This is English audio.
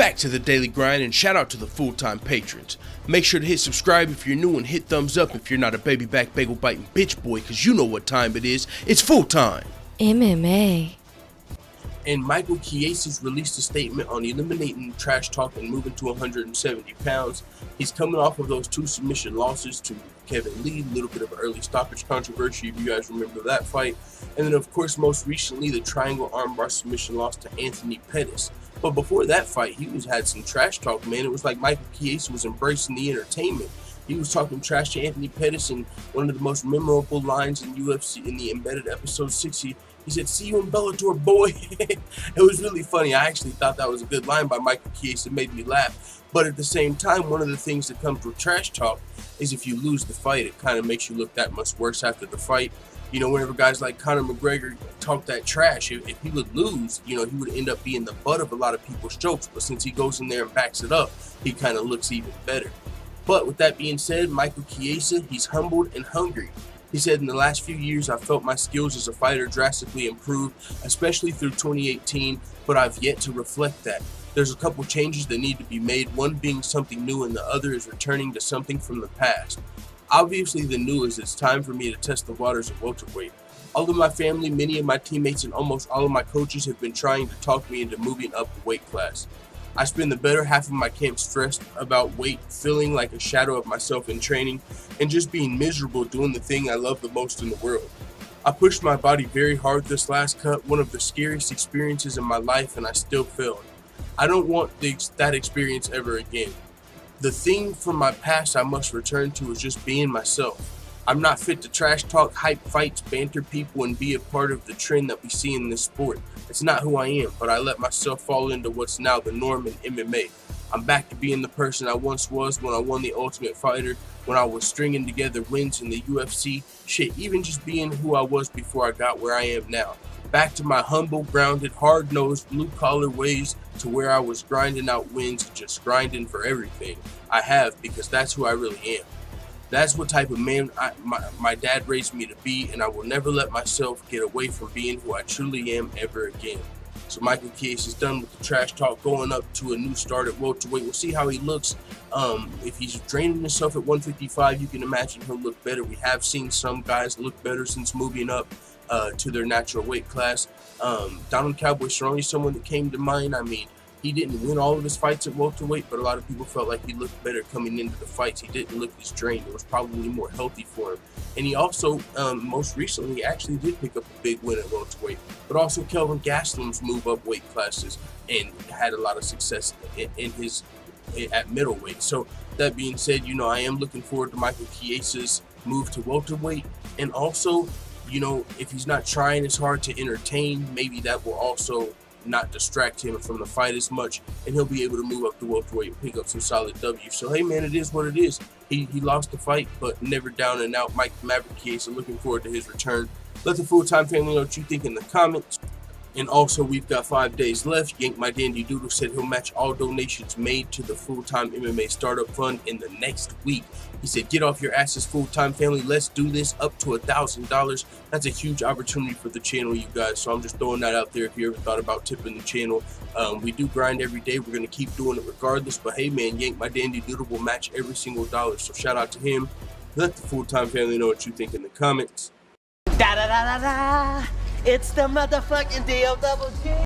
back to the daily grind, and shout out to the full-time patrons. Make sure to hit subscribe if you're new and hit thumbs up if you're not a baby back bagel biting bitch boy, cause you know what time it is. It's full time. MMA. And Michael Chiesa's released a statement on eliminating trash talk and moving to 170 pounds. He's coming off of those 2 submission losses to Kevin Lee, a little bit of early stoppage controversy if you guys remember that fight. And then of course most recently the triangle armbar submission loss to Anthony Pettis. But before that fight he had some trash talk, man. It was like Michael Chiesa was embracing the entertainment. He was talking trash to Anthony Pettis, and one of the most memorable lines in UFC in the embedded episode 60, he said, "See you in Bellator, boy." It was really funny. I actually thought that was a good line by Michael Chiesa. It made me laugh. But at the same time, one of the things that comes with trash talk is if you lose the fight, it kind of makes you look that much worse after the fight. You know, whenever guys like Conor McGregor talk that trash, if he would lose, you know, he would end up being the butt of a lot of people's jokes. But since he goes in there and backs it up, he kind of looks even better. But with that being said, Michael Chiesa, he's humbled and hungry. He said, "In the last few years, I felt my skills as a fighter drastically improved, especially through 2018, but I've yet to reflect that. There's a couple changes that need to be made, one being something new and the other is returning to something from the past. Obviously, the new is it's time for me to test the waters of welterweight. All of my family, many of my teammates, and almost all of my coaches have been trying to talk me into moving up the weight class. I spend the better half of my camp stressed about weight, feeling like a shadow of myself in training, and just being miserable doing the thing I love the most in the world. I pushed my body very hard this last cut, one of the scariest experiences in my life, and I still failed. I don't want that experience ever again. The thing from my past I must return to is just being myself. I'm not fit to trash talk, hype fights, banter people, and be a part of the trend that we see in this sport. It's not who I am, but I let myself fall into what's now the norm in MMA. I'm back to being the person I once was when I won the Ultimate Fighter, when I was stringing together wins in the UFC, shit, even just being who I was before I got where I am now. Back to my humble, grounded, hard-nosed, blue-collar ways, to where I was grinding out wins, just grinding for everything I have, because that's who I really am. That's what type of man my dad raised me to be, and I will never let myself get away from being who I truly am ever again." So Michael Chiesa is done with the trash talk, going up to a new start at welterweight. We'll see how he looks. If he's draining himself at 155, you can imagine he'll look better. We have seen some guys look better since moving up to their natural weight class. Donald Cowboy Cerrone is someone that came to mind. I mean, he didn't win all of his fights at welterweight, but a lot of people felt like he looked better coming into the fights. He didn't look as drained. It was probably more healthy for him. And he also, most recently, actually did pick up a big win at welterweight. But also Kelvin Gastelum's move up weight classes and had a lot of success at middleweight. So that being said, you know, I am looking forward to Michael Chiesa's move to welterweight. And also, you know, if he's not trying as hard to entertain, maybe that will also not distract him from the fight as much, and he'll be able to move up to welterweight and pick up some solid W's. So hey man, it is what it is. He lost the fight, but never down and out. Mike the Maverick Chiesa, looking forward to his return. Let the full-time family know what you think in the comments. And also, we've got 5 days left. Yank My Dandy Doodle said he'll match all donations made to the Full-Time MMA Startup Fund in the next week. He said, "Get off your asses, full-time family. Let's do this, up to $1,000. That's a huge opportunity for the channel, you guys. So I'm just throwing that out there if you ever thought about tipping the channel. We do grind every day. We're going to keep doing it regardless. But hey, man, Yank My Dandy Doodle will match every single dollar. So shout out to him. Let the full-time family know what you think in the comments. Da da da da da. It's the motherfucking DOG.